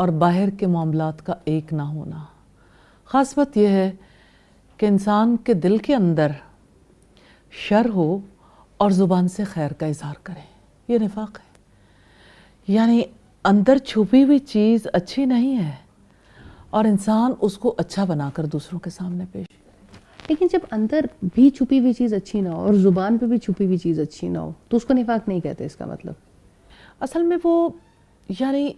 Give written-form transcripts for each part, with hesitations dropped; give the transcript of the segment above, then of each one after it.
اور باہر کے معاملات کا ایک نہ ہونا. خاص بات یہ ہے کہ انسان کے دل کے اندر شر ہو اور زبان سے خیر کا اظہار کرے. یہ نفاق ہے. یعنی اندر چھپی ہوئی چیز اچھی نہیں ہے اور انسان اس کو اچھا بنا کر دوسروں کے سامنے پیش. لیکن جب اندر بھی چھپی ہوئی چیز اچھی نہ ہو اور زبان پہ بھی چھپی ہوئی چیز اچھی نہ ہو تو اس کو نفاق نہیں کہتے. اس کا مطلب اصل میں وہ یعنی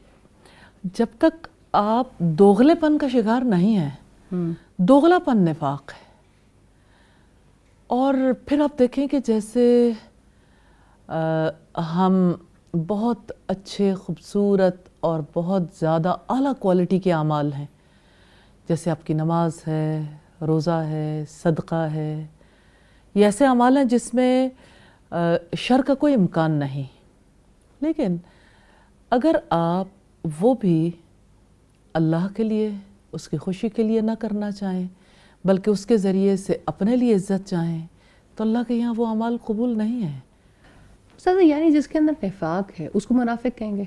جب تک آپ دوغلے پن کا شکار نہیں ہیں، دوغلا پن نفاق ہے. اور پھر آپ دیکھیں کہ جیسے ہم بہت اچھے خوبصورت اور بہت زیادہ اعلیٰ کوالٹی کے اعمال ہیں، جیسے آپ کی نماز ہے، روزہ ہے، صدقہ ہے. یہ ایسے اعمال ہیں جس میں شر کا کوئی امکان نہیں. لیکن اگر آپ وہ بھی اللہ کے لیے، اس کی خوشی کے لیے نہ کرنا چاہیں بلکہ اس کے ذریعے سے اپنے لیے عزت چاہیں تو اللہ کے یہاں وہ اعمال قبول نہیں ہیں. یعنی جس کے اندر نفاق ہے اس کو منافق کہیں گے؟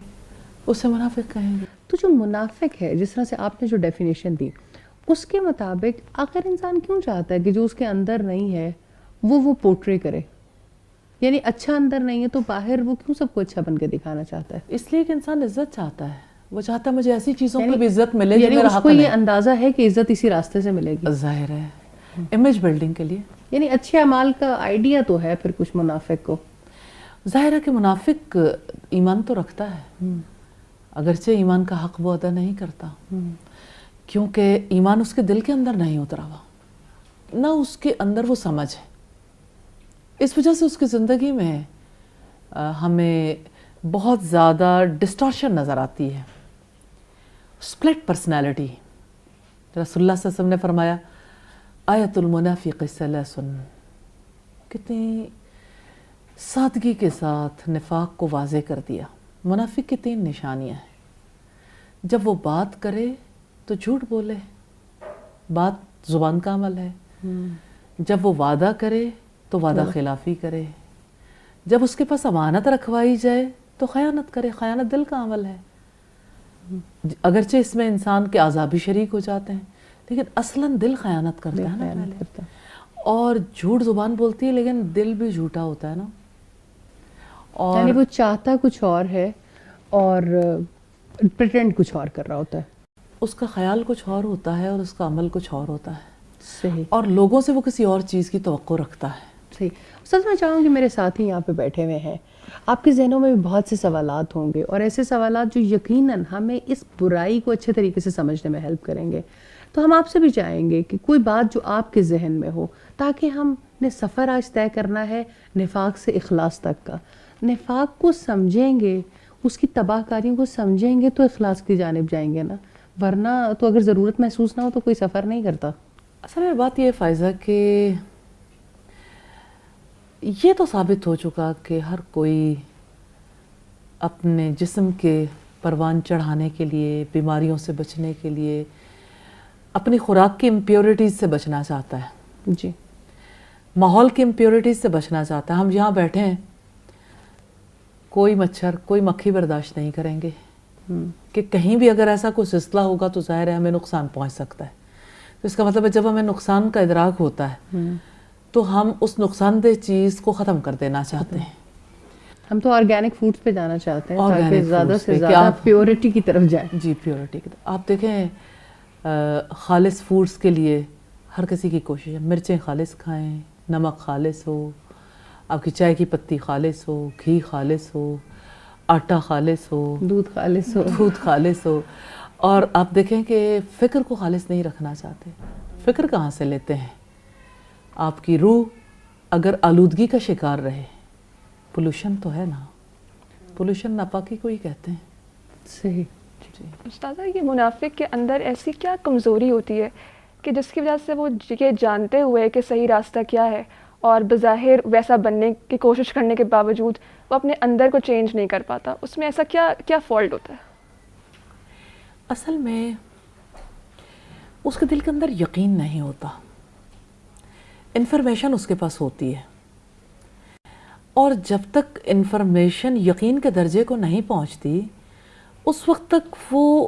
اسے منافق کہیں گے. تو جو منافق ہے، جس طرح سے آپ نے جو ڈیفینیشن دی، اس کے مطابق آخر انسان کیوں چاہتا ہے کہ جو اس کے اندر نہیں ہے وہ پورٹری کرے؟ یعنی اچھا اندر نہیں ہے تو باہر وہ کیوں سب کو اچھا بن کے دکھانا چاہتا ہے؟ اس لیے کہ انسان عزت چاہتا ہے. وہ چاہتا ہے مجھے ایسی چیزوں پہ بھی عزت ملے جو یعنی میرا اس حق کو نہیں. یہ اندازہ ہے کہ عزت اسی راستے سے ملے گی. ظاہر ہے امیج بلڈنگ کے لیے. یعنی اچھے اعمال کا آئیڈیا تو ہے پھر کچھ منافق کو. ظاہر ہے کہ منافق ایمان تو رکھتا ہے اگرچہ ایمان کا حق وہ ادا نہیں کرتا، کیونکہ ایمان اس کے دل کے اندر نہیں اترا ہوا، نہ اس کے اندر وہ سمجھ ہے. اس وجہ سے اس کی زندگی میں ہمیں بہت زیادہ ڈسٹارشن نظر آتی ہے. Split personality. رسول اللہ صلی اللہ علیہ وسلم نے فرمایا آیت المنافق ثلاث. کتنی سادگی کے ساتھ نفاق کو واضح کر دیا. منافق کی 3 نشانیاں ہیں. جب وہ بات کرے تو جھوٹ بولے، بات زبان کا عمل ہے. جب وہ وعدہ کرے تو وعدہ خلافی کرے. جب اس کے پاس امانت رکھوائی جائے تو خیانت کرے. خیانت دل کا عمل ہے. اگرچہ اس میں انسان کے اعضاء بھی شریک ہو جاتے ہیں لیکن اصلاً دل خیانت کرتا ہے نا پہلے. اور جھوٹ زبان بولتی ہے لیکن دل بھی جھوٹا ہوتا ہے نا. اور یعنی وہ چاہتا کچھ اور ہے اور پریٹینڈ کچھ اور کر رہا ہوتا ہے. اس کا خیال کچھ اور ہوتا ہے اور اس کا عمل کچھ اور ہوتا ہے. صحیح. اور لوگوں سے وہ کسی اور چیز کی توقع رکھتا ہے. صحیح. استاد میں چاہوں گی میرے ساتھی یہاں پہ بیٹھے ہوئے ہیں، آپ کے ذہنوں میں بھی بہت سے سوالات ہوں گے اور ایسے سوالات جو یقیناً ہمیں اس برائی کو اچھے طریقے سے سمجھنے میں ہیلپ کریں گے. تو ہم آپ سے بھی چاہیں گے کہ کوئی بات جو آپ کے ذہن میں ہو، تاکہ ہم نے سفر آج طے کرنا ہے نفاق سے اخلاص تک کا. نفاق کو سمجھیں گے، اس کی تباہ کاریوں کو سمجھیں گے تو اخلاص کی جانب جائیں گے نا. ورنہ تو اگر ضرورت محسوس نہ ہو تو کوئی سفر نہیں کرتا. اصل میں بات یہ ہے فائزہ کہ یہ تو ثابت ہو چکا کہ ہر کوئی اپنے جسم کے پروان چڑھانے کے لیے، بیماریوں سے بچنے کے لیے، اپنی خوراک کی امپیورٹیز سے بچنا چاہتا ہے. جی. ماحول کی امپیورٹیز سے بچنا چاہتا ہے. ہم یہاں بیٹھے ہیں، کوئی مچھر کوئی مکھی برداشت نہیں کریں گے کہ کہیں بھی اگر ایسا کوئی سلسلہ ہوگا تو ظاہر ہے ہمیں نقصان پہنچ سکتا ہے. تو اس کا مطلب ہے جب ہمیں نقصان کا ادراک ہوتا ہے تو ہم اس نقصان دہ چیز کو ختم کر دینا چاہتے ہیں. ہم تو آرگینک فوڈس پہ جانا چاہتے ہیں تاکہ Organic زیادہ foods سے پہ زیادہ پیورٹی کی طرف جائیں. جی پیورٹی کی طرف. آپ دیکھیں خالص فوڈس کے لیے ہر کسی کی کوشش ہے. مرچیں خالص کھائیں، نمک خالص ہو، آپ کی چائے کی پتی خالص ہو، گھی خالص ہو، آٹا خالص ہو، دودھ خالص ہو. دودھ خالص ہو. اور آپ دیکھیں کہ فکر کو خالص نہیں رکھنا چاہتے. فکر کہاں سے لیتے ہیں؟ آپ کی روح اگر آلودگی کا شکار رہے، پولوشن تو ہے نا، پولوشن ناپاکی کو ہی کہتے ہیں. صحیح. جی. استاذہ یہ منافق کے اندر ایسی کیا کمزوری ہوتی ہے کہ جس کی وجہ سے وہ یہ جانتے ہوئے کہ صحیح راستہ کیا ہے اور بظاہر ویسا بننے کی کوشش کرنے کے باوجود وہ اپنے اندر کو چینج نہیں کر پاتا؟ اس میں ایسا کیا فالٹ ہوتا ہے؟ اصل میں اس کے دل کے اندر یقین نہیں ہوتا. انفارمیشن اس کے پاس ہوتی ہے اور جب تک انفارمیشن یقین کے درجے کو نہیں پہنچتی اس وقت تک وہ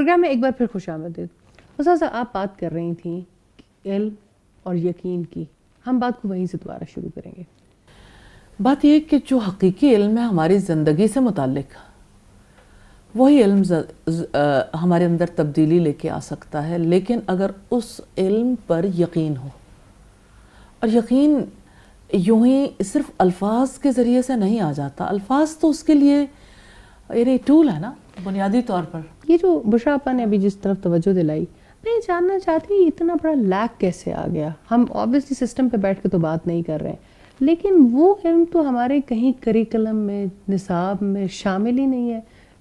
پروگرام میں ایک بار پھر خوش آمدید. استاذہ آپ بات کر رہی تھیں علم اور یقین کی, ہم بات کو وہیں سے دوبارہ شروع کریں گے. بات یہ کہ جو حقیقی علم ہے ہماری زندگی سے متعلق, وہی علم ہمارے اندر تبدیلی لے کے آ سکتا ہے, لیکن اگر اس علم پر یقین ہو. اور یقین یوں ہی صرف الفاظ کے ذریعے سے نہیں آ جاتا, الفاظ تو اس کے لیے یعنی ٹول ہے نا بنیادی طور پر. یہ جو بشرا آپا نے ابھی جس طرف توجہ دلائی, میں یہ جاننا چاہتی ہوں اتنا بڑا لیک کیسے آ گیا. ہم آبویسلی سسٹم پہ بیٹھ کے تو بات نہیں کر رہے ہیں, لیکن وہ علم تو ہمارے کہیں کریکلم میں, نصاب میں شامل ہی نہیں ہے.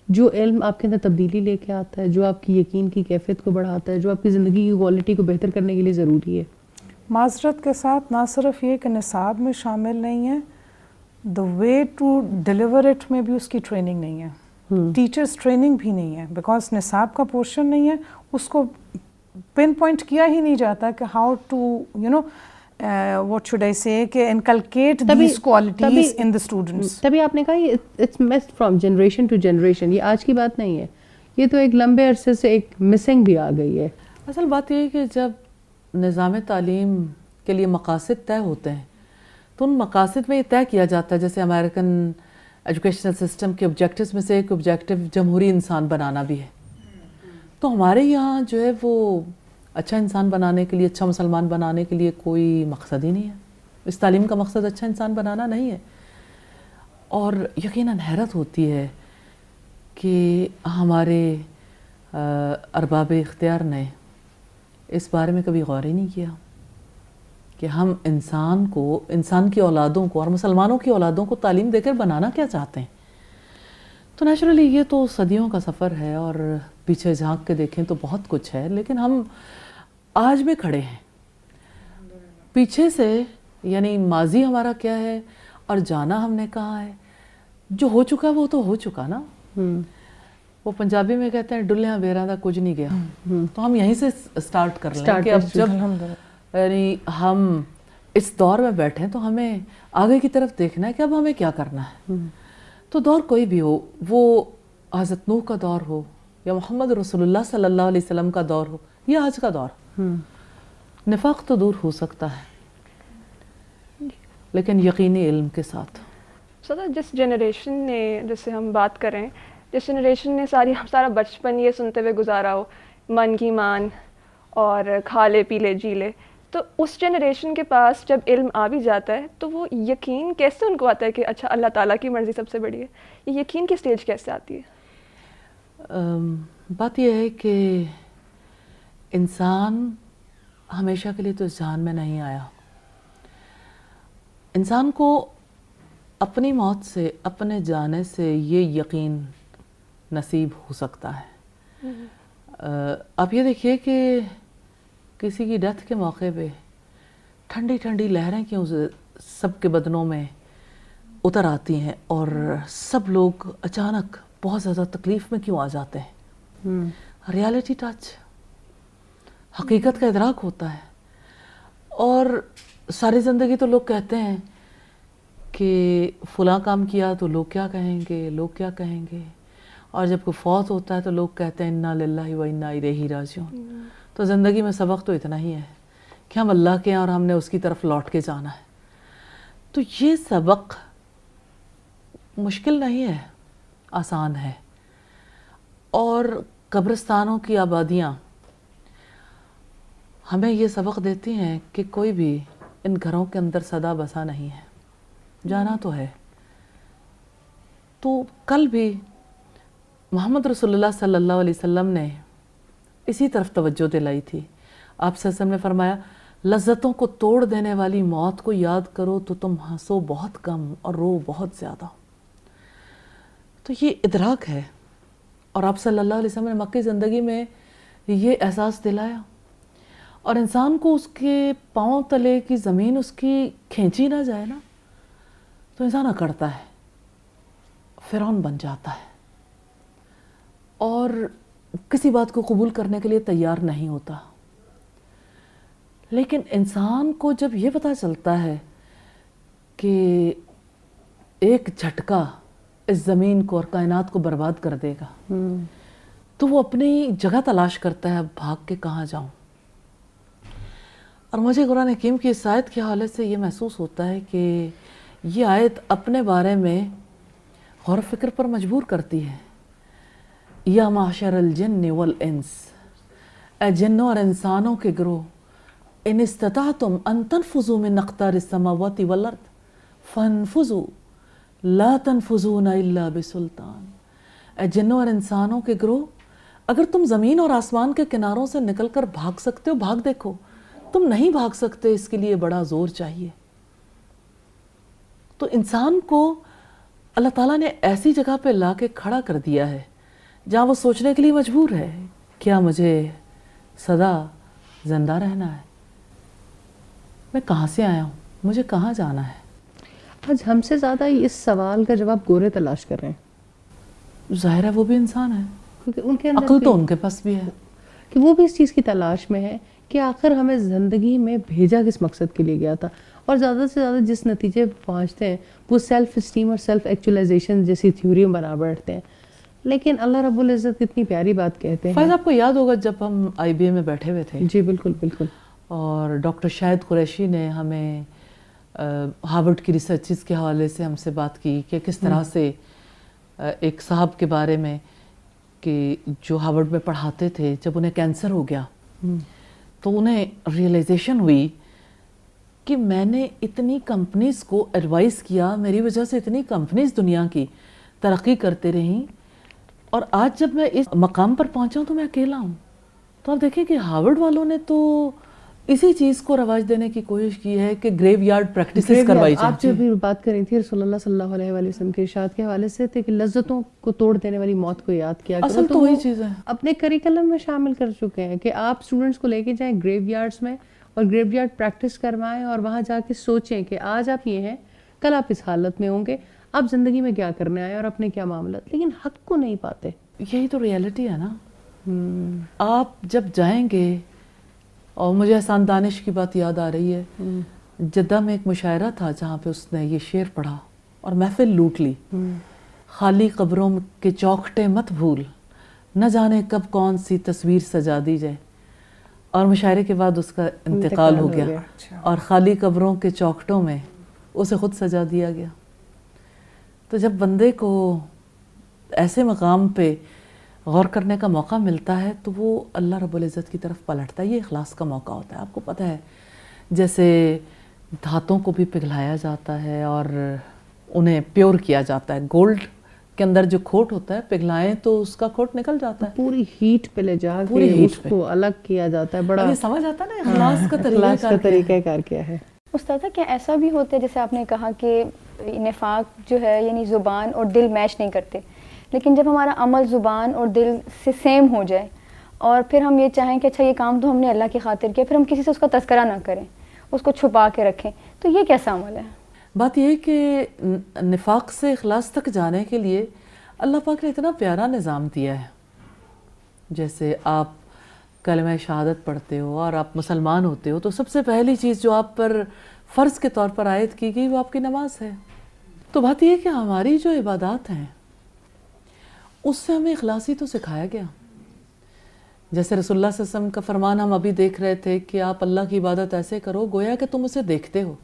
جو علم آپ کے اندر تبدیلی لے کے آتا ہے, جو آپ کی یقین کی کیفیت کو بڑھاتا ہے, جو آپ کی زندگی کی کوالٹی کو بہتر کرنے کے لیے ضروری ہے. معذرت کے ساتھ نہ صرف یہ کہ نصاب میں شامل نہیں ہے, دا وے ٹو ڈیلیور اٹ میں بھی اس کی ٹریننگ نہیں ہے, ٹیچرز ٹریننگ بھی نہیں ہے, بیکاز نصاب کا پورشن نہیں ہے, اس کو پن پوائنٹ کیا ہی نہیں جاتا کہ how to what should I say کہ inculcate these qualities in the students. تبھی آپ نے کہا یہ it's missed from generation to generation, یہ آج کی بات نہیں ہے, یہ تو ایک لمبے عرصے سے ایک مسنگ بھی آ گئی ہے. اصل بات یہ ہے کہ جب نظام تعلیم کے لیے مقاصد طے ہوتے ہیں تو ان مقاصد میں یہ طے کیا جاتا ہے, جیسے امریکن ایجوکیشنل سسٹم کے آبجیکٹیوز میں سے ایک آبجیکٹیو جمہوری انسان بنانا بھی ہے. تو ہمارے یہاں جو ہے وہ اچھا انسان بنانے کے لیے, اچھا مسلمان بنانے کے لیے کوئی مقصد ہی نہیں ہے. اس تعلیم کا مقصد اچھا انسان بنانا نہیں ہے. اور یقیناً حیرت ہوتی ہے کہ ہمارے ارباب اختیار نے اس بارے میں کبھی غور ہی نہیں کیا کہ ہم انسان کی اولادوں کو اور مسلمانوں کی اولادوں کو تعلیم دے کر بنانا کیا چاہتے ہیں. تو نیچرلی یہ تو صدیوں کا سفر ہے, اور پیچھے جھانک کے دیکھیں تو بہت کچھ ہے, لیکن ہم آج بھی کھڑے ہیں پیچھے سے, یعنی ماضی ہمارا کیا ہے اور جانا ہم نے کہاں ہے. جو ہو چکا وہ تو ہو چکا نا. وہ پنجابی میں کہتے ہیں ڈلیاں بیراں دا کچھ نہیں گیا. تو ہم یہیں سے سٹارٹ کر لیں کہ اب جب یعنی ہم اس دور میں بیٹھے ہیں تو ہمیں آگے کی طرف دیکھنا ہے کہ اب ہمیں کیا کرنا ہے. تو دور کوئی بھی ہو, وہ حضرت نوح کا دور ہو یا محمد رسول اللہ صلی اللہ علیہ وسلم کا دور ہو یا آج کا دور, نفاق تو دور ہو سکتا ہے لیکن یقینی علم کے ساتھ. جس جنریشن نے, جس سے ہم بات کریں, جس جنریشن نے سارا بچپن یہ سنتے ہوئے گزارا ہو من کی مان اور کھا لے پی لے جی لے, تو اس جنریشن کے پاس جب علم آ بھی جاتا ہے تو وہ یقین کیسے ان کو آتا ہے کہ اچھا اللہ تعالیٰ کی مرضی سب سے بڑی ہے. یہ یقین کی سٹیج کیسے آتی ہے؟ بات یہ ہے کہ انسان ہمیشہ کے لیے تو اس جہان میں نہیں آیا. انسان کو اپنی موت سے, اپنے جانے سے یہ یقین نصیب ہو سکتا ہے. آپ یہ دیکھیے کہ کسی کی ڈیتھ کے موقع پہ ٹھنڈی ٹھنڈی لہریں کیوں سب کے بدنوں میں اتر آتی ہیں, اور سب لوگ اچانک بہت زیادہ تکلیف میں کیوں آ جاتے ہیں. ریالٹی ٹچ, حقیقت کا ادراک ہوتا ہے. اور ساری زندگی تو لوگ کہتے ہیں کہ فلاں کام کیا تو لوگ کیا کہیں گے, لوگ کیا کہیں گے, اور جب کوئی فوت ہوتا ہے تو لوگ کہتے ہیں انا للہ و انا الیہ راجعون. تو زندگی میں سبق تو اتنا ہی ہے کہ ہم اللہ کے ہیں اور ہم نے اس کی طرف لوٹ کے جانا ہے. تو یہ سبق مشکل نہیں ہے, آسان ہے. اور قبرستانوں کی آبادیاں ہمیں یہ سبق دیتی ہیں کہ کوئی بھی ان گھروں کے اندر سدا بسا نہیں ہے, جانا تو ہے. تو کل بھی محمد رسول اللہ صلی اللہ علیہ وسلم نے اسی طرف توجہ دلائی تھی. آپ صلی اللہ علیہ وسلم نے فرمایا لذتوں کو توڑ دینے والی موت کو یاد کرو تو تم ہنسو بہت کم اور رو بہت زیادہ. تو یہ ادراک ہے, اور آپ صلی اللہ علیہ وسلم نے مکی زندگی میں یہ احساس دلایا, اور انسان کو اس کے پاؤں تلے کی زمین اس کی کھینچی نہ جائے نا تو انسان اکڑتا ہے, فرعون بن جاتا ہے, اور کسی بات کو قبول کرنے کے لیے تیار نہیں ہوتا. لیکن انسان کو جب یہ پتہ چلتا ہے کہ ایک جھٹکا اس زمین کو اور کائنات کو برباد کر دے گا, تو وہ اپنی جگہ تلاش کرتا ہے بھاگ کے کہاں جاؤں. اور مجھے قرآن حکیم کی اس آیت کے حوالے سے یہ محسوس ہوتا ہے کہ یہ آیت اپنے بارے میں غور و فکر پر مجبور کرتی ہے. یا معشر الجن والانس، اے جنوں اور انسانوں کے گروہ، ان استطعتم ان تنفذوا من اقطار السماوات والارض فانفذوا لا تنفذون الا بسلطان. اے جنوں اور انسانوں کے گروہ، اگر تم زمین اور آسمان کے کناروں سے نکل کر بھاگ سکتے ہو بھاگ دیکھو. تم نہیں بھاگ سکتے، اس کے لیے بڑا زور چاہیے. تو انسان کو اللہ تعالیٰ نے ایسی جگہ پہ لا کے کھڑا کر دیا ہے جہاں وہ سوچنے کے لیے مجبور ہے، کیا مجھے سدا زندہ رہنا ہے؟ میں کہاں سے آیا ہوں؟ مجھے کہاں جانا ہے؟ آج ہم سے زیادہ اس سوال کا جواب گورے تلاش کر رہے ہیں. ظاہر ہے وہ بھی انسان ہے، کیونکہ ان کے اندر عقل تو بھی- ان کے پاس بھی ہے. کہ وہ بھی اس چیز کی تلاش میں ہے کہ آخر ہمیں زندگی میں بھیجا کس مقصد کے لیے گیا تھا. اور زیادہ سے زیادہ جس نتیجے پہ پہنچتے ہیں وہ سیلف اسٹیم اور سیلف ایکچولائزیشن جیسی تھیوریوں بنا بیٹھتے ہیں. لیکن اللہ رب العزت اتنی پیاری بات کہتے فائز ہیں. آپ کو یاد ہوگا جب ہم آئی بی اے میں بیٹھے ہوئے تھے جی بالکل بالکل. اور ڈاکٹر شاہد قریشی نے ہمیں ہارورڈ کی ریسرچز کے حوالے سے ہم سے بات کی کہ کس طرح سے ایک صاحب کے بارے میں کہ جو ہارورڈ میں پڑھاتے تھے، جب انہیں کینسر ہو گیا تو انہیں ریئلائزیشن ہوئی کہ میں نے اتنی کمپنیز کو ایڈوائز کیا، میری وجہ سے اتنی کمپنیز دنیا کی ترقی کرتے رہیں، اور آج جب میں اس مقام پر پہنچا ہوں تو میں اکیلا ہوں. تو آپ دیکھیں کہ ہارورڈ والوں نے تو اسی چیز کو رواج دینے کی کوشش کی ہے کہ گریو یارڈ پریکٹسز کروائی جائیں. آپ جو بھی بات کر رہی تھی رسول اللہ صلی اللہ علیہ وآلہ وسلم کے ارشاد کے حوالے سے تھے کہ لذتوں کو توڑ دینے والی موت کو یاد کیا کرو. اصل تو وہی وہ چیز ہے. اپنے کریکلم میں شامل کر چکے ہیں کہ آپ اسٹوڈنٹس کو لے کے جائیں گریو یارڈس میں اور گریو یارڈ پریکٹس کروائیں اور وہاں جا کے سوچیں کہ آج آپ یہ ہیں، کل آپ اس حالت میں ہوں گے، آپ زندگی میں کیا کرنے آئے اور اپنے کیا معاملات. لیکن حق کو نہیں پاتے. یہی تو ریئلٹی ہے نا. آپ جب جائیں گے، اور مجھے احسان دانش کی بات یاد آ رہی ہے، جدہ میں ایک مشاعرہ تھا جہاں پہ اس نے یہ شعر پڑھا اور محفل لوٹ لی. خالی قبروں کے چوکھٹے مت بھول، نہ جانے کب کون سی تصویر سجا دی جائے. اور مشاعرے کے بعد اس کا انتقال ہو گیا اور خالی قبروں کے چوکھٹوں میں اسے خود سجا دیا گیا. تو جب بندے کو ایسے مقام پہ غور کرنے کا موقع ملتا ہے تو وہ اللہ رب العزت کی طرف پلٹتا ہے. یہ اخلاص کا موقع ہوتا ہے. آپ کو پتہ ہے جیسے دھاتوں کو بھی پگھلایا جاتا ہے اور انہیں پیور کیا جاتا ہے. گولڈ کے اندر جو کھوٹ ہوتا ہے پگھلائیں تو اس کا کھوٹ نکل جاتا ہے. پوری ہیٹ پہ لے جا پوری کے ہیٹ اس کو الگ کیا جاتا ہے. بڑا یہ سمجھ آتا ہے نا اخلاص کا اخلاص کا طریقہ طریقہ کار کیا ہے. استاذہ کیا ایسا بھی ہوتا ہے جیسے آپ نے کہا کہ نفاق جو ہے یعنی زبان اور دل میچ نہیں کرتے، لیکن جب ہمارا عمل زبان اور دل سے سیم ہو جائے اور پھر ہم یہ چاہیں کہ اچھا یہ کام تو ہم نے اللہ کی خاطر کیا، پھر ہم کسی سے اس کا تذکرہ نہ کریں، اس کو چھپا کے رکھیں، تو یہ کیسا عمل ہے؟ بات یہ ہے کہ نفاق سے اخلاص تک جانے کے لیے اللہ پاک نے اتنا پیارا نظام دیا ہے. جیسے آپ کلمہ شہادت پڑھتے ہو اور آپ مسلمان ہوتے ہو تو سب سے پہلی چیز جو آپ پر فرض کے طور پر عائد کی گئی وہ آپ کی نماز ہے. تو بات یہ ہے کہ ہماری جو عبادات ہیں اس سے ہمیں اخلاصی تو سکھایا گیا. جیسے رسول اللہ صلی اللہ علیہ وسلم کا فرمان ہم ابھی دیکھ رہے تھے کہ آپ اللہ کی عبادت ایسے کرو گویا کہ تم اسے دیکھتے ہو،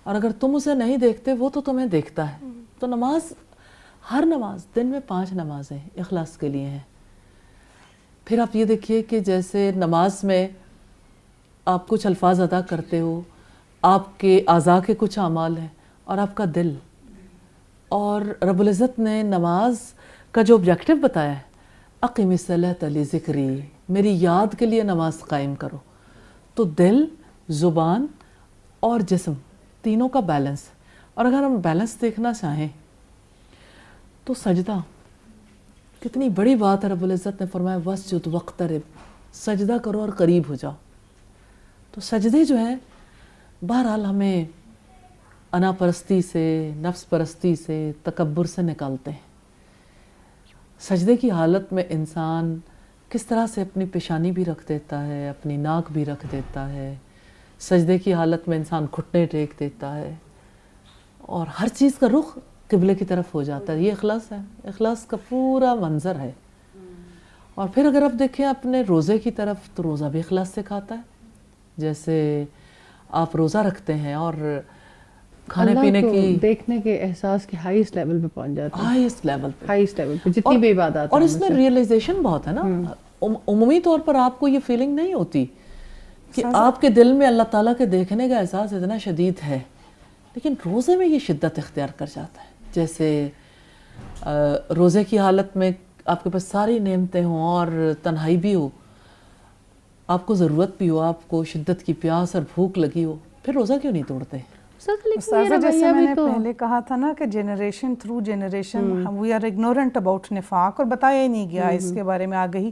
اور اگر تم اسے نہیں دیکھتے وہ تو تمہیں دیکھتا ہے. تو نماز، ہر نماز، دن میں 5 نمازیں اخلاص کے لیے ہیں. پھر آپ یہ دیکھیے کہ جیسے نماز میں آپ کچھ الفاظ ادا کرتے ہو، آپ کے اعضاء کے کچھ اعمال ہیں اور آپ کا دل. اور رب العزت نے نماز کا جو آبجیکٹو بتایا ہے، اقیم الصلاۃ لذکری، میری یاد کے لیے نماز قائم کرو. تو دل، زبان اور جسم تینوں کا بیلنس. اور اگر ہم بیلنس دیکھنا چاہیں تو سجدہ کتنی بڑی بات ہے. رب العزت نے فرمایا واسجد واقترب، سجدہ کرو اور قریب ہو جاؤ. تو سجدے جو ہیں بہرحال ہمیں انا پرستی سے، نفس پرستی سے، تکبر سے نکالتے ہیں. سجدے کی حالت میں انسان کس طرح سے اپنی پیشانی بھی رکھ دیتا ہے، اپنی ناک بھی رکھ دیتا ہے. سجدے کی حالت میں انسان گھٹنے ٹیک دیتا ہے اور ہر چیز کا رخ قبلے کی طرف ہو جاتا ہے. یہ اخلاص ہے، اخلاص کا پورا منظر ہے. اور پھر اگر آپ دیکھیں اپنے روزے کی طرف تو روزہ بھی اخلاص سے کھاتا ہے. جیسے آپ روزہ رکھتے ہیں اور کھانے پینے کی دیکھنے کے احساس کے ہائیسٹ لیول پہ پہنچ جاتے ہیں, ہائیسٹ لیول پہ, ہائیسٹ لیول پہ جتنی بھی عبادات. اور اس میں ریئلائزیشن بہت ہے نا. عمومی طور پر آپ کو یہ فیلنگ نہیں ہوتی کہ آپ کے دل میں اللہ تعالیٰ کے دیکھنے کا احساس اتنا شدید ہے, لیکن روزے میں یہ شدت اختیار کر جاتا ہے. جیسے روزے کی حالت میں آپ کے پاس ساری نعمتیں ہوں اور تنہائی بھی ہو, آپ کو ضرورت بھی ہو, آپ کو شدت کی پیاس اور بھوک لگی ہو, پھر روزہ کیوں نہیں توڑتے؟ جیسے میں نے پہلے کہا تھا نا کہ generation through generation we are ignorant about نفاق, اور بتایا ہی نہیں گیا اس کے بارے میں آگے ہی.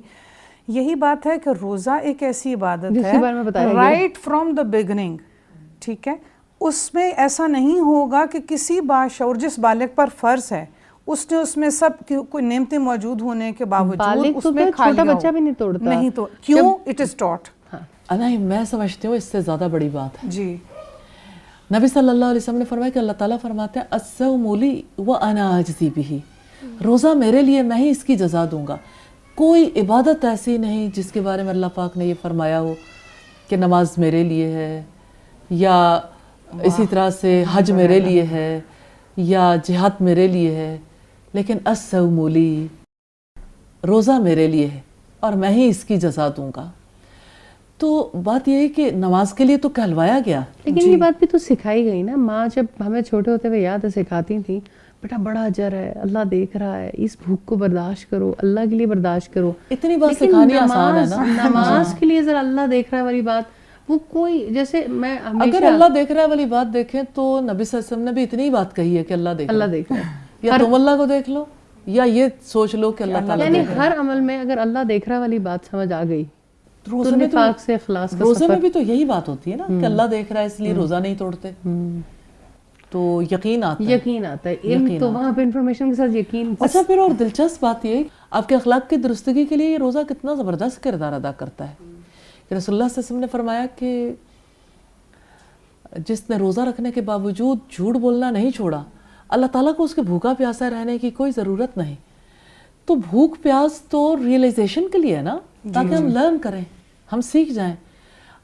یہی بات ہے کہ روزہ ایک ایسی عبادت ہے رائٹ فرام دا بگننگ, ٹھیک ہے, اس میں ایسا نہیں ہوگا کہ کسی باشعور جس بالغ پر فرض ہے اس نے اس میں سب کوئی نعمتیں موجود ہونے کے باوجود اس میں کھا لیا ہو. چھوٹا بچہ بھی نہیں توڑتا. نہیں تو کیوں؟ It is that. نہیں, میں سمجھتی ہوں اس سے زیادہ بڑی بات ہے. جی, نبی صلی اللہ علیہ وسلم نے فرمایا کہ اللہ تعالیٰ فرماتے ہیں الصوم لی وانا اجزی بہ, روزہ میرے لیے, میں ہی اس کی جزا دوں گا. کوئی عبادت ایسی نہیں جس کے بارے میں اللہ پاک نے یہ فرمایا ہو کہ نماز میرے لیے ہے, یا اسی طرح سے حج میرے لیے ہے, یا جہاد میرے لیے ہے, لیکن الصوم لی, روزہ میرے لیے ہے اور میں ہی اس کی جزا دوں گا. تو بات یہ ہے کہ نماز کے لیے تو کہلوایا گیا, لیکن یہ بات بھی تو سکھائی گئی نا. ماں جب ہمیں چھوٹے ہوتے ہوئے یاد ہے سکھاتی تھیں, بیٹا بڑا اجر ہے, اللہ دیکھ رہا ہے, اس بھوک کو برداشت کرو, اللہ کے لیے برداشت کرو. اتنی بات سکھانی آسان ہے نا. نماز کے لیے ذرا اللہ دیکھ رہا ہے والی بات, وہ کوئی جیسے میں اگر اللہ دیکھ رہا ہے والی بات دیکھیں تو نبی صلی اللہ علیہ وسلم نے بھی اتنی بات کہی ہے کہ اللہ دیکھ رہا ہے, یا تم اللہ کو دیکھ لو یا یہ سوچ لو کہ اللہ تعالیٰ, یعنی ہر عمل میں اگر اللہ دیکھ رہا والی بات سمجھ آ گئی, روزے میں بھی تو یہی بات ہوتی ہے نا کہ اللہ دیکھ رہا ہے اس لیے روزہ نہیں توڑتے. تو یقین آتا ہے, علم تو وہاں پہ انفارمیشن کے ساتھ یقین. اچھا, پھر اور دلچسپ بات یہ ہے آپ کے اخلاق کی درستگی کے لیے یہ روزہ کتنا زبردست کردار ادا کرتا ہے. کہ رسول اللہ صلی اللہ علیہ وسلم نے فرمایا کہ جس نے روزہ رکھنے کے باوجود جھوٹ بولنا نہیں چھوڑا, اللہ تعالیٰ کو اس کے بھوکا پیاسا رہنے کی کوئی ضرورت نہیں. تو بھوک پیاس تو ریئلائزیشن کے لیے ہے نا, تاکہ ہم لرن کریں, ہم سیکھ جائیں.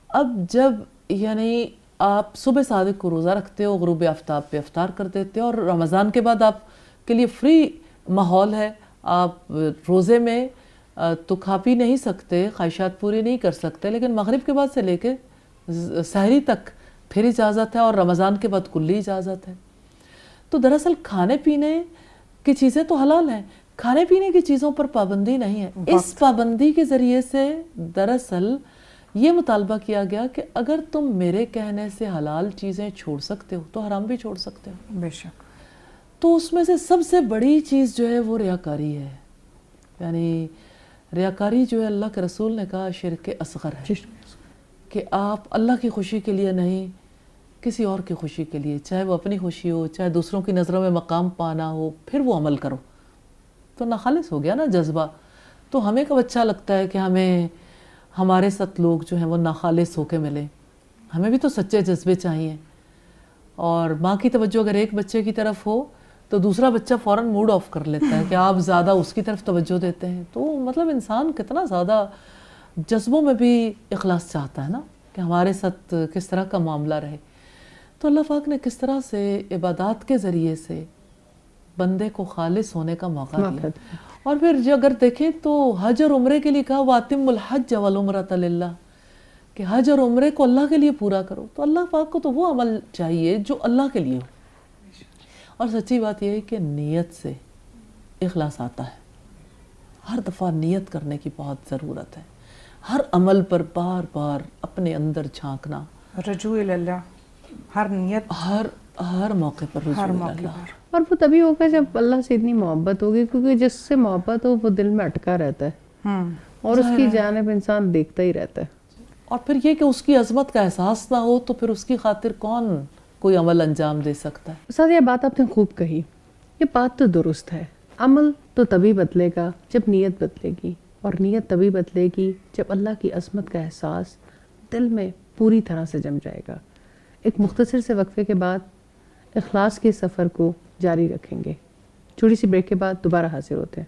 اب جب یعنی آپ صبح صادق کو روزہ رکھتے ہو, غروب آفتاب پہ افطار کر دیتے ہو, اور رمضان کے بعد آپ کے لیے فری ماحول ہے, آپ روزے میں تو کھا پی نہیں سکتے, خواہشات پوری نہیں کر سکتے, لیکن مغرب کے بعد سے لے کے سحری تک پھر اجازت ہے, اور رمضان کے بعد کلی اجازت ہے. تو دراصل کھانے پینے کی چیزیں تو حلال ہیں, کھانے پینے کی چیزوں پر پابندی نہیں ہے. اس پابندی کے ذریعے سے دراصل یہ مطالبہ کیا گیا کہ اگر تم میرے کہنے سے حلال چیزیں چھوڑ سکتے ہو تو حرام بھی چھوڑ سکتے ہو. بے شک. تو اس میں سے سب سے بڑی چیز جو ہے وہ ریاکاری ہے. یعنی ریاکاری جو ہے اللہ کے رسول نے کہا شرک اصغر ہے, کہ آپ اللہ کی خوشی کے لیے نہیں, کسی اور کی خوشی کے لیے, چاہے وہ اپنی خوشی ہو, چاہے دوسروں کی نظروں میں مقام پانا ہو, پھر وہ عمل کرو. تو ناخالص ہو گیا نا جذبہ. تو ہمیں کب اچھا لگتا ہے کہ ہمیں ہمارے ساتھ لوگ جو ہیں وہ ناخالص ہو کے ملیں. ہمیں بھی تو سچے جذبے چاہیے. اور ماں کی توجہ اگر ایک بچے کی طرف ہو تو دوسرا بچہ فوراً موڈ آف کر لیتا ہے کہ آپ زیادہ اس کی طرف توجہ دیتے ہیں. تو مطلب انسان کتنا زیادہ جذبوں میں بھی اخلاص چاہتا ہے نا, کہ ہمارے ساتھ کس طرح کا معاملہ رہے. تو اللہ پاک نے کس طرح سے عبادات کے ذریعے سے بندے کو خالص ہونے کا موقع دیا. اور پھر جو اگر دیکھیں تو حج اور عمرے کے لیے کہا وَأَتِمُّ الْحَجَّ وَالْعُمْرَةَ لِلَّهِ, کہ حج اور عمرے کو اللہ کے لیے پورا کرو. تو اللہ پاک کو تو وہ عمل چاہیے جو اللہ کے لیے ہو. اور سچی بات یہ ہے کہ نیت سے اخلاص آتا ہے. ہر دفعہ نیت کرنے کی بہت ضرورت ہے. ہر عمل پر بار بار اپنے اندر جھانکنا, رجوع اللہ, ہر نیت, ہر موقع پر رجوع اللہ. اور وہ تبھی ہوگا جب اللہ سے اتنی محبت ہوگی, کیونکہ جس سے محبت ہو وہ دل میں اٹکا رہتا ہے اور اس کی جانب انسان دیکھتا ہی رہتا ہے. اور پھر یہ کہ اس کی عظمت کا احساس نہ ہو تو پھر اس کی خاطر کون کوئی عمل انجام دے سکتا ہے. ساتھ یہ بات آپ نے خوب کہی, یہ بات تو درست ہے. عمل تو تبھی بدلے گا جب نیت بدلے گی, اور نیت تبھی بدلے گی جب اللہ کی عظمت کا احساس دل میں پوری طرح سے جم جائے گا. ایک مختصر سے وقفے کے بعد اخلاص کے سفر کو جاری رکھیں گے. چھوٹی سی بریک کے بعد دوبارہ حاضر ہوتے ہیں.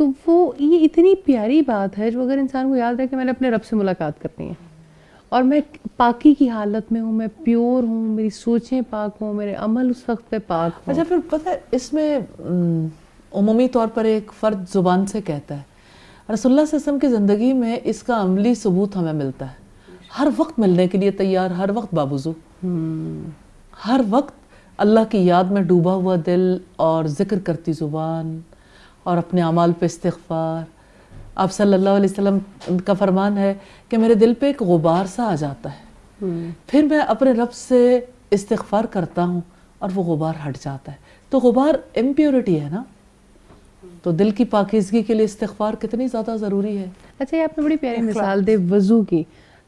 تو وہ یہ اتنی پیاری بات ہے جو اگر انسان کو یاد رہے کہ میں نے اپنے رب سے ملاقات کرنی ہے اور میں پاکی کی حالت میں ہوں, میں پیور ہوں, میری سوچیں پاک ہوں, میرے عمل اس وقت پہ پاک ہوں. اچھا پھر پتہ ہے اس میں عمومی طور پر ایک فرد زبان سے کہتا ہے, رسول اللہ صلی اللہ علیہ وسلم کی زندگی میں اس کا عملی ثبوت ہمیں ملتا ہے. ہر وقت ملنے کے لیے تیار, ہر وقت بابوزو, ہر وقت اللہ کی یاد میں ڈوبا ہوا دل اور ذکر کرتی زبان اور اپنے اعمال پہ استغفار. آپ صلی اللہ علیہ وسلم کا فرمان ہے کہ میرے دل پہ ایک غبار سا آ جاتا ہے, پھر میں اپنے رب سے استغفار کرتا ہوں اور وہ غبار ہٹ جاتا ہے. تو غبار امپیورٹی ہے نا, تو دل کی پاکیزگی کے لیے استغفار کتنی زیادہ ضروری ہے. اچھا یہ آپ نے بڑی پیاری مثال دے وضو کی.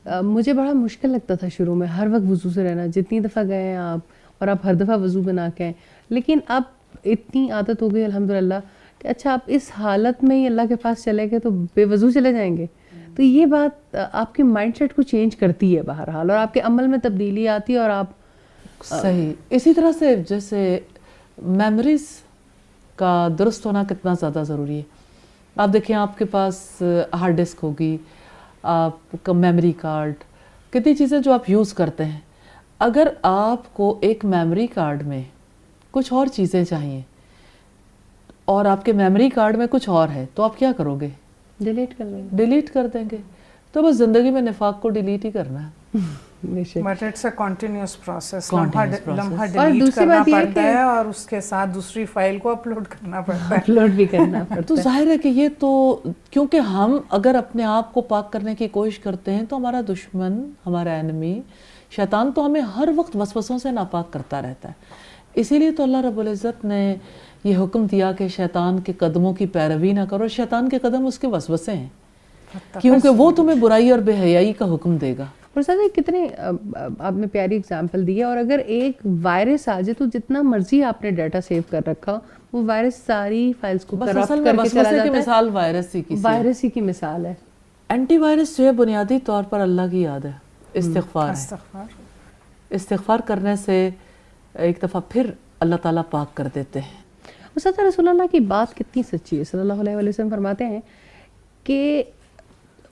مجھے بڑا مشکل لگتا تھا شروع میں ہر وقت وضو سے رہنا, جتنی دفعہ گئے ہیں آپ اور آپ ہر دفعہ وضو بنا کے آئیں, لیکن اب اتنی عادت ہو گئی الحمدللہ کہ اچھا آپ اس حالت میں ہی اللہ کے پاس چلے گئے تو بے وضو چلے جائیں گے. تو یہ بات آپ کے مائنڈ سیٹ کو چینج کرتی ہے بہرحال, اور آپ کے عمل میں تبدیلی آتی ہے اور آپ صحیح. اسی طرح سے جیسے میموریز کا درست ہونا کتنا زیادہ ضروری ہے. آپ دیکھیں آپ کے پاس ہارڈ ڈسک ہوگی, آپ کا میموری کارڈ, کتنی چیزیں جو آپ یوز کرتے ہیں. اگر آپ کو ایک میموری کارڈ میں کچھ اور چیزیں چاہیے اور آپ کے میموری کارڈ میں کچھ اور ہے تو آپ کیا کرو گے؟ ڈیلیٹ کر لیں گے, ڈیلیٹ کر دیں گے. تو بس زندگی میں نفاق کو ڈیلیٹ ہی کرنا ہے. But it's a continuous process, لمحہ اور ڈیلیٹ دوسری کرنا بات یہ ہے پڑتا ہے اور اس کے ساتھ دوسری فائل کو اپلوڈ کرنا پڑتا ہے. اپلوڈ بھی کرنا تو پڑتا ہے. ظاہر ہے کہ یہ تو کیونکہ ہم اگر اپنے آپ کو پاک کرنے کی کوشش کرتے ہیں تو ہمارا دشمن, ہمارا انیمی شیطان تو ہمیں ہر وقت وسوسوں سے ناپاک کرتا رہتا ہے. اسی لیے تو اللہ رب العزت نے یہ حکم دیا کہ شیطان کے قدموں کی پیروی نہ کرو. شیطان کے قدم اس کے وسوسے ہیں, کیونکہ وہ تمہیں برائی اور بے حیائی کا حکم دے گا. اور ساتھ کتنے آپ نے پیاری اگزامپل دی ہے. اور اگر ایک وائرس آ جائے تو جتنا مرضی آپ نے ڈیٹا سیو کر رکھا وہ وائرس ساری فائلز کو بس کرپٹ اصل میں کر کے چلا وسوسے کی جاتا ہے. مثال وائرس ہی کی وائرس ہی کی مثال ہے. اینٹی وائرس جو ہے بنیادی طور پر اللہ کی یاد ہے, استغفار ہے. استغفار کرنے سے ایک دفعہ پھر اللہ تعالیٰ پاک کر دیتے ہیں. ساتھ رسول اللہ کی بات کتنی سچی ہے. صلی اللہ علیہ وسلم فرماتے ہیں کہ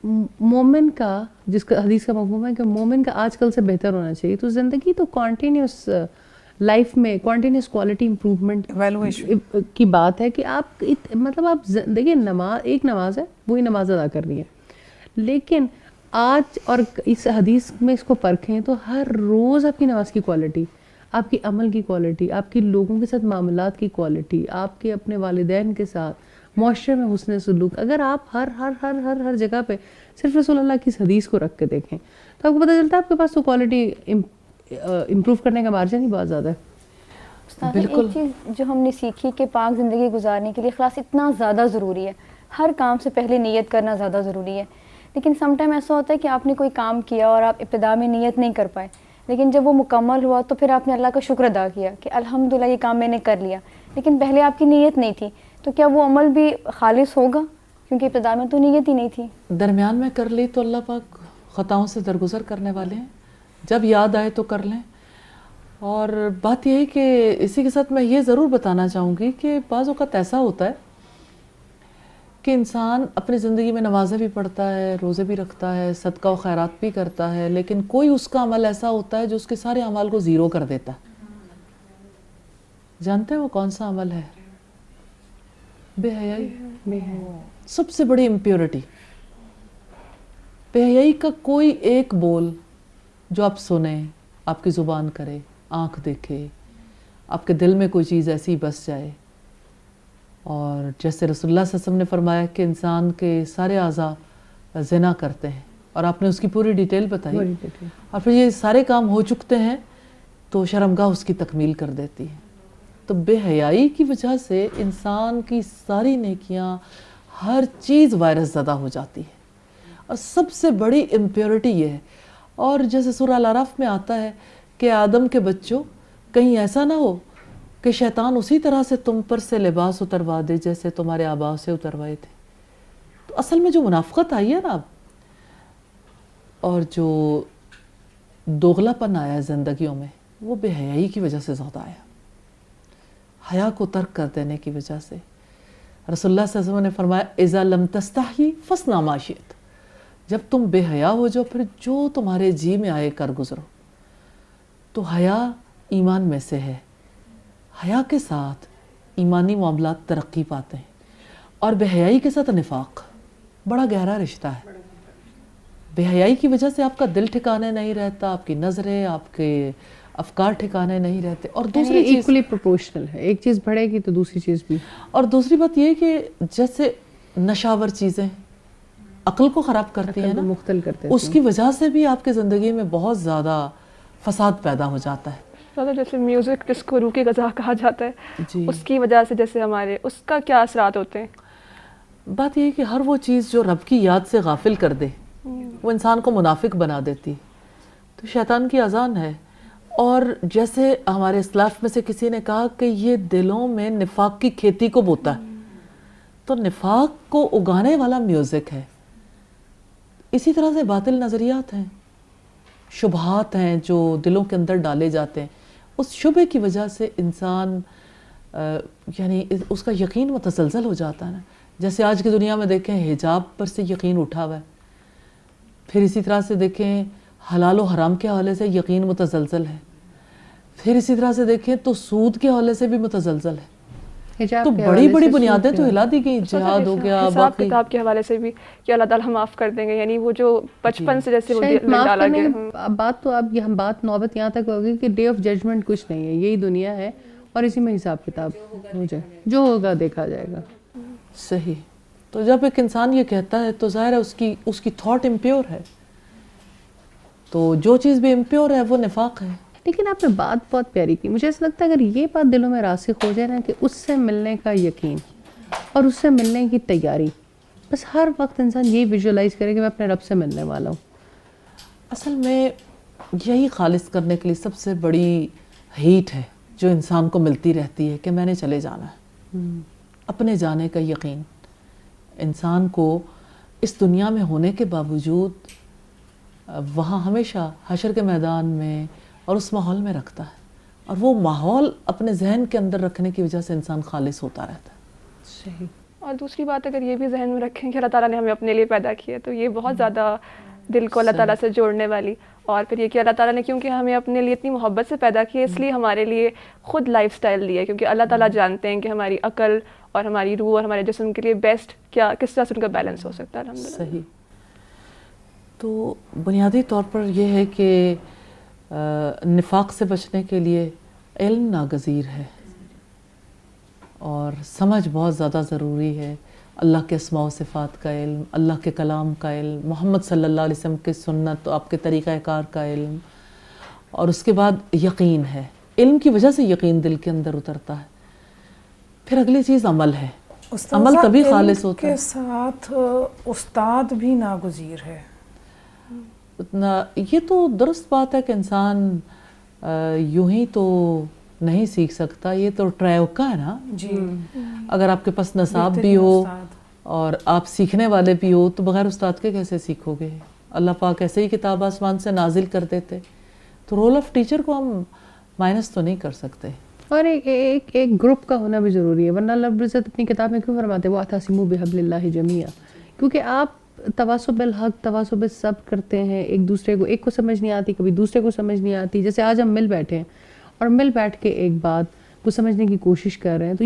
مومن کا, جس کا حدیث کا مفہوم ہے کہ مومن کا آج کل سے بہتر ہونا چاہیے. تو زندگی تو کنٹینیوس لائف میں کنٹینیوس کوالٹی امپروومنٹ کی بات ہے کہ آپ مطلب آپ زندگی نماز, ایک نماز ہے وہی نماز ادا کر رہی ہے, لیکن آج اور اس حدیث میں اس کو پرکھیں تو ہر روز آپ کی نماز کی کوالٹی, آپ کی عمل کی کوالٹی, آپ کی لوگوں کے ساتھ معاملات کی کوالٹی, آپ کے اپنے والدین کے ساتھ معاشرے میں حسن سلوک, اگر آپ ہر جگہ پہ صرف رسول اللہ کی اس حدیث کو رکھ کے دیکھیں تو آپ کو پتہ چلتا ہے آپ کے پاس تو کوالٹی امپروو کرنے کا مارجن ہی بہت زیادہ ہے. بالکل. ایک چیز جو ہم نے سیکھی کہ پاک زندگی گزارنے کے لیے اخلاص اتنا زیادہ ضروری ہے. ہر کام سے پہلے نیت کرنا زیادہ ضروری ہے. لیکن سم ٹائم ایسا ہوتا ہے کہ آپ نے کوئی کام کیا اور آپ ابتدا میں نیت نہیں کر پائے, لیکن جب وہ مکمل ہوا تو پھر آپ نے اللہ کا شکر ادا کیا کہ الحمدللہ یہ کام میں نے کر لیا, لیکن پہلے آپ کی نیت نہیں تھی. تو کیا وہ عمل بھی خالص ہوگا؟ کیونکہ ابتدا میں تو نیت ہی نہیں تھی. درمیان میں کر لی تو اللہ پاک خطاؤں سے درگزر کرنے والے ہیں. جب یاد آئے تو کر لیں. اور بات یہ ہے کہ اسی کے ساتھ میں یہ ضرور بتانا چاہوں گی کہ بعض اوقات ایسا ہوتا ہے کہ انسان اپنی زندگی میں نمازیں بھی پڑھتا ہے, روزے بھی رکھتا ہے, صدقہ و خیرات بھی کرتا ہے, لیکن کوئی اس کا عمل ایسا ہوتا ہے جو اس کے سارے اعمال کو زیرو کر دیتا ہے. جانتے ہیں وہ کون سا عمل ہے؟ بے حیائی. سب سے بڑی امپیورٹی. بے حیائی کا کوئی ایک بول جو آپ سنیں, آپ کی زبان کرے, آنکھ دیکھے, آپ کے دل میں کوئی چیز ایسی بس جائے, اور جیسے رسول اللہ صلی اللہ علیہ وسلم نے فرمایا کہ انسان کے سارے اعضاء زنا کرتے ہیں, اور آپ نے اس کی پوری ڈیٹیل بتائی, اور پھر یہ سارے کام ہو چکتے ہیں تو شرمگاہ اس کی تکمیل کر دیتی ہے. تو بے حیائی کی وجہ سے انسان کی ساری نیکیاں, ہر چیز وائرس زدہ ہو جاتی ہے, اور سب سے بڑی امپیورٹی یہ ہے. اور جیسے سورہ الاعراف میں آتا ہے کہ آدم کے بچوں, کہیں ایسا نہ ہو کہ شیطان اسی طرح سے تم پر سے لباس اتروا دے جیسے تمہارے آباء سے اتروائے تھے. تو اصل میں جو منافقت آئی ہے نا اب, اور جو دوغلا پن آیا ہے زندگیوں میں, وہ بے حیائی کی وجہ سے زیادہ آیا, حیا کو ترک کر دینے کی وجہ سے. رسول اللہ صلی اللہ علیہ وسلم نے فرمایا اذا لم تستحی فاصنع ما شئت، جب تم بے حیا ہو جاؤ پھر جو تمہارے جی میں آئے کر گزرو. تو حیا ایمان میں سے ہے، حیا کے ساتھ ایمانی معاملات ترقی پاتے ہیں، اور بے حیائی کے ساتھ نفاق بڑا گہرا رشتہ ہے. بے حیائی کی وجہ سے آپ کا دل ٹھکانے نہیں رہتا، آپ کی نظریں، آپ کے افکار ٹھکانے نہیں رہتے. اور دوسری چیز ایکولی پروپورشنل ہے، ایک چیز بڑھے گی تو دوسری چیز بھی. اور دوسری بات یہ کہ جیسے نشاور چیزیں عقل کو خراب کرتی ہیں نا، مختل کرتے ہیں، اس کی وجہ سے بھی آپ کی زندگی میں بہت زیادہ فساد پیدا ہو جاتا ہے. جیسے میوزک جس کو روح کی غذا کہا جاتا ہے، جی، اس کی وجہ سے جیسے ہمارے اس کا کیا اثرات ہوتے ہیں؟ بات یہ ہے کہ ہر وہ چیز جو رب کی یاد سے غافل کر دے وہ انسان کو منافق بنا دیتی، تو شیطان کی اذان ہے. اور جیسے ہمارے اسلاف میں سے کسی نے کہا کہ یہ دلوں میں نفاق کی کھیتی کو بوتا ہے، تو نفاق کو اگانے والا میوزک ہے. اسی طرح سے باطل نظریات ہیں، شبہات ہیں جو دلوں کے اندر ڈالے جاتے ہیں. اس شبہ کی وجہ سے انسان یعنی اس کا یقین متزلزل ہو جاتا ہے نا. جیسے آج کی دنیا میں دیکھیں حجاب پر سے یقین اٹھا ہوا ہے، پھر اسی طرح سے دیکھیں حلال و حرام کے حوالے سے یقین متزلزل ہے، پھر اسی طرح سے دیکھیں تو سود کے حوالے سے بھی متزلزل ہے. تو بڑی بڑی بنیادیں تو ہلا دی گئی، جہاد ہو گیا، حساب کتاب کے حوالے سے بھی کہ اللہ تعالیٰ معاف کر دیں گے، یعنی وہ جو بچپن سے جیسے وہ ڈالا گیا. بات تو اب ہم بات نوبت یہاں تک ہوگی کہ ڈے آف ججمنٹ کچھ نہیں ہے، یہی دنیا ہے اور اسی میں حساب کتاب ہو جائے، جو ہوگا دیکھا جائے گا. صحیح. تو جب ایک انسان یہ کہتا ہے تو ظاہر ہے اس کی تھاٹ امپیور ہے، تو جو چیز بھی امپیور ہے وہ نفاق ہے. لیکن آپ نے بات بہت پیاری کی، مجھے ایسا لگتا ہے اگر یہ بات دلوں میں راسخ ہو جائے نا کہ اس سے ملنے کا یقین اور اس سے ملنے کی تیاری، بس ہر وقت انسان یہی ویژولائز کرے کہ میں اپنے رب سے ملنے والا ہوں. اصل میں یہی خالص کرنے کے لیے سب سے بڑی ہیٹ ہے جو انسان کو ملتی رہتی ہے کہ میں نے چلے جانا ہے. اپنے جانے کا یقین انسان کو اس دنیا میں ہونے کے باوجود وہاں ہمیشہ حشر کے میدان میں اور اس ماحول میں رکھتا ہے، اور وہ ماحول اپنے ذہن کے اندر رکھنے کی وجہ سے انسان خالص ہوتا رہتا ہے. صحیح. اور دوسری بات اگر یہ بھی ذہن میں رکھیں کہ اللہ تعالیٰ نے ہمیں اپنے لیے پیدا کیا، تو یہ بہت زیادہ دل کو اللہ تعالیٰ سے جوڑنے والی. اور پھر یہ کہ اللہ تعالیٰ نے کیونکہ ہمیں اپنے لیے اتنی محبت سے پیدا کیا، اس لیے ہمارے لیے خود لائف سٹائل دی ہے، کیونکہ اللہ تعالیٰ جانتے ہیں کہ ہماری عقل اور ہماری روح اور ہمارے جسم کے لیے بیسٹ کیا، کس طرح سے ان کا بیلنس ہو سکتا ہے. الحمدللہ. صحیح. تو بنیادی طور پر یہ ہے کہ نفاق سے بچنے کے لیے علم ناگزیر ہے اور سمجھ بہت زیادہ ضروری ہے. اللہ کے اسماء و صفات کا علم، اللہ کے کلام کا علم، محمد صلی اللہ علیہ وسلم کی سنت، آپ کے طریقہ کار کا علم، اور اس کے بعد یقین ہے. علم کی وجہ سے یقین دل کے اندر اترتا ہے. پھر اگلی چیز عمل ہے. عمل تبھی خالص ہوتا ہے. کے ساتھ استاد بھی ناگزیر ہے. یہ تو درست بات ہے کہ انسان یوں ہی تو نہیں سیکھ سکتا، یہ تو ٹرائیوکا ہے نا. جی. اگر آپ کے پاس نصاب بھی ہو اور آپ سیکھنے والے بھی ہو تو بغیر استاد کے کیسے سیکھو گے؟ اللہ پاک ایسے ہی کتاب آسمان سے نازل کر دیتے، تو رول آف ٹیچر کو ہم مائنس تو نہیں کر سکتے. اور ایک گروپ کا ہونا بھی ضروری ہے، ورنہ اللہ رب العزت اپنی کتاب میں کیوں فرماتے ہیں وَاعْتَصِمُوا بِحَبْلِ اللَّهِ جَمِيعًا؟ کیونکہ آپ تواصل بالحق، تواصل بالصبر کرتے ہیں، ایک دوسرے کو، ایک کو سمجھ نہیں آتی کبھی دوسرے کو سمجھ نہیں آتی. جیسے آج ہم مل بیٹھے ہیں اور مل بیٹھ کے ایک بات کو سمجھنے کی کوشش کر رہے ہیں، تو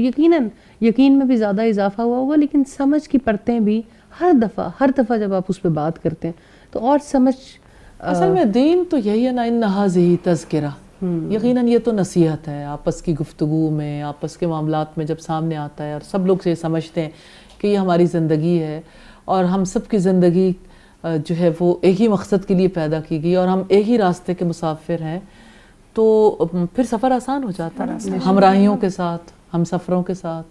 یقین میں بھی زیادہ اضافہ ہوا ہوگا، لیکن سمجھ کی پرتیں بھی ہر دفعہ جب آپ اس پہ بات کرتے ہیں تو اور سمجھ. اصل میں دین تو یہی ہے نا، ان ھذہ تذکرہ، یقیناً یہ تو نصیحت ہے. آپس کی گفتگو میں، آپس کے معاملات میں جب سامنے آتا ہے اور سب لوگ یہ سمجھتے ہیں کہ یہ ہماری زندگی ہے اور ہم سب کی زندگی جو ہے وہ ایک ہی مقصد کے لیے پیدا کی گئی اور ہم ایک ہی راستے کے مسافر ہیں، تو پھر سفر آسان ہو جاتا ہے ہمراہیوں کے ساتھ، ہم سفروں کے ساتھ.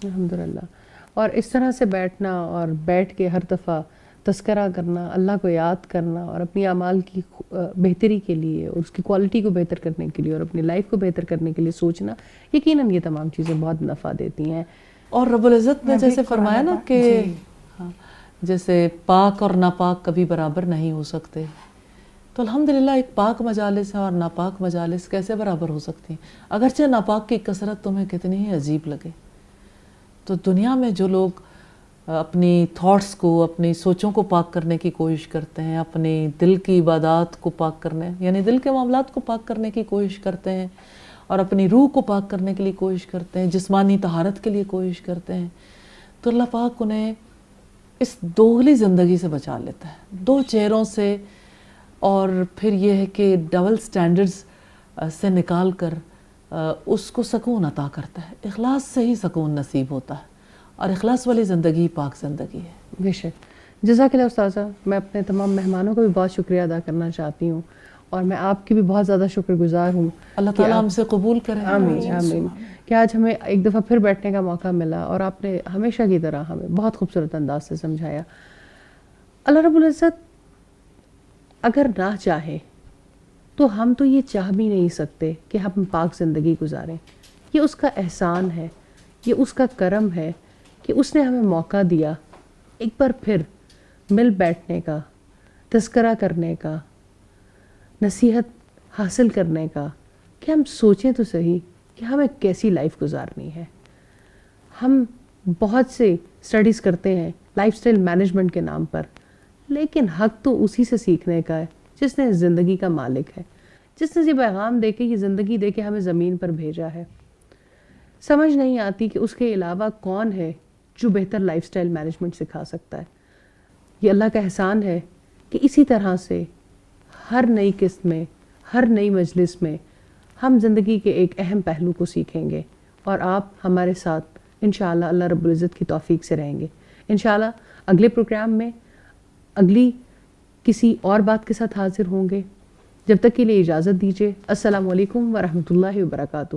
الحمدللہ. اور اس طرح سے بیٹھنا اور بیٹھ کے ہر دفعہ تذکرہ کرنا، اللہ کو یاد کرنا اور اپنی اعمال کی بہتری کے لیے اور اس کی کوالٹی کو بہتر کرنے کے لیے اور اپنی لائف کو بہتر کرنے کے لیے سوچنا، یقیناً یہ تمام چیزیں بہت نفع دیتی ہیں. اور رب العزت نے جیسے فرمایا نا کہ جیسے پاک اور ناپاک کبھی برابر نہیں ہو سکتے، تو الحمدللہ ایک پاک مجالس ہے اور ناپاک مجالس کیسے برابر ہو سکتی ہیں؟ اگرچہ ناپاک کی کثرت تمہیں کتنی ہی عجیب لگے، تو دنیا میں جو لوگ اپنی تھاٹس کو، اپنی سوچوں کو پاک کرنے کی کوشش کرتے ہیں، اپنی دل کی عبادات کو پاک کرنے، یعنی دل کے معاملات کو پاک کرنے کی کوشش کرتے ہیں، اور اپنی روح کو پاک کرنے کے لیے کوشش کرتے ہیں، جسمانی طہارت کے لیے کوشش کرتے ہیں، تو اللہ پاک انہیں اس دوغلی زندگی سے بچا لیتا ہے، دو چہروں سے، اور پھر یہ ہے کہ ڈبل سٹینڈرڈز سے نکال کر اس کو سکون عطا کرتا ہے۔ اخلاص سے ہی سکون نصیب ہوتا ہے، اور اخلاص والی زندگی پاک زندگی ہے۔ بے شک، جزاک اللہ استاذہ۔ میں اپنے تمام مہمانوں کا بھی بہت شکریہ ادا کرنا چاہتی ہوں، اور میں آپ کی بھی بہت زیادہ شکر گزار ہوں۔ اللہ تعالیٰ ہم سے قبول کرے۔ آمین آمین، کہ آج ہمیں ایک دفعہ پھر بیٹھنے کا موقع ملا، اور آپ نے ہمیشہ کی طرح ہمیں بہت خوبصورت انداز سے سمجھایا۔ اللہ رب العزت اگر نہ چاہے تو ہم تو یہ چاہ بھی نہیں سکتے کہ ہم پاک زندگی گزاریں۔ یہ اس کا احسان ہے، یہ اس کا کرم ہے کہ اس نے ہمیں موقع دیا ایک بار پھر مل بیٹھنے کا، تذکرہ کرنے کا، نصیحت حاصل کرنے کا، کہ ہم سوچیں تو صحیح کہ ہمیں کیسی لائف گزارنی ہے۔ ہم بہت سے سٹڈیز کرتے ہیں لائف سٹائل مینجمنٹ کے نام پر، لیکن حق تو اسی سے سیکھنے کا ہے جس نے زندگی کا مالک ہے، جس نے یہ پیغام دے کے، یہ زندگی دے کے ہمیں زمین پر بھیجا ہے۔ سمجھ نہیں آتی کہ اس کے علاوہ کون ہے جو بہتر لائف سٹائل مینجمنٹ سکھا سکتا ہے۔ یہ اللہ کا احسان ہے کہ اسی طرح سے ہر نئی قسط میں، ہر نئی مجلس میں ہم زندگی کے ایک اہم پہلو کو سیکھیں گے، اور آپ ہمارے ساتھ انشاءاللہ اللہ رب العزت کی توفیق سے رہیں گے۔ انشاءاللہ اگلے پروگرام میں اگلی کسی اور بات کے ساتھ حاضر ہوں گے۔ جب تک کے لیے اجازت دیجیے۔ السلام علیکم ورحمۃ اللہ وبرکاتہ۔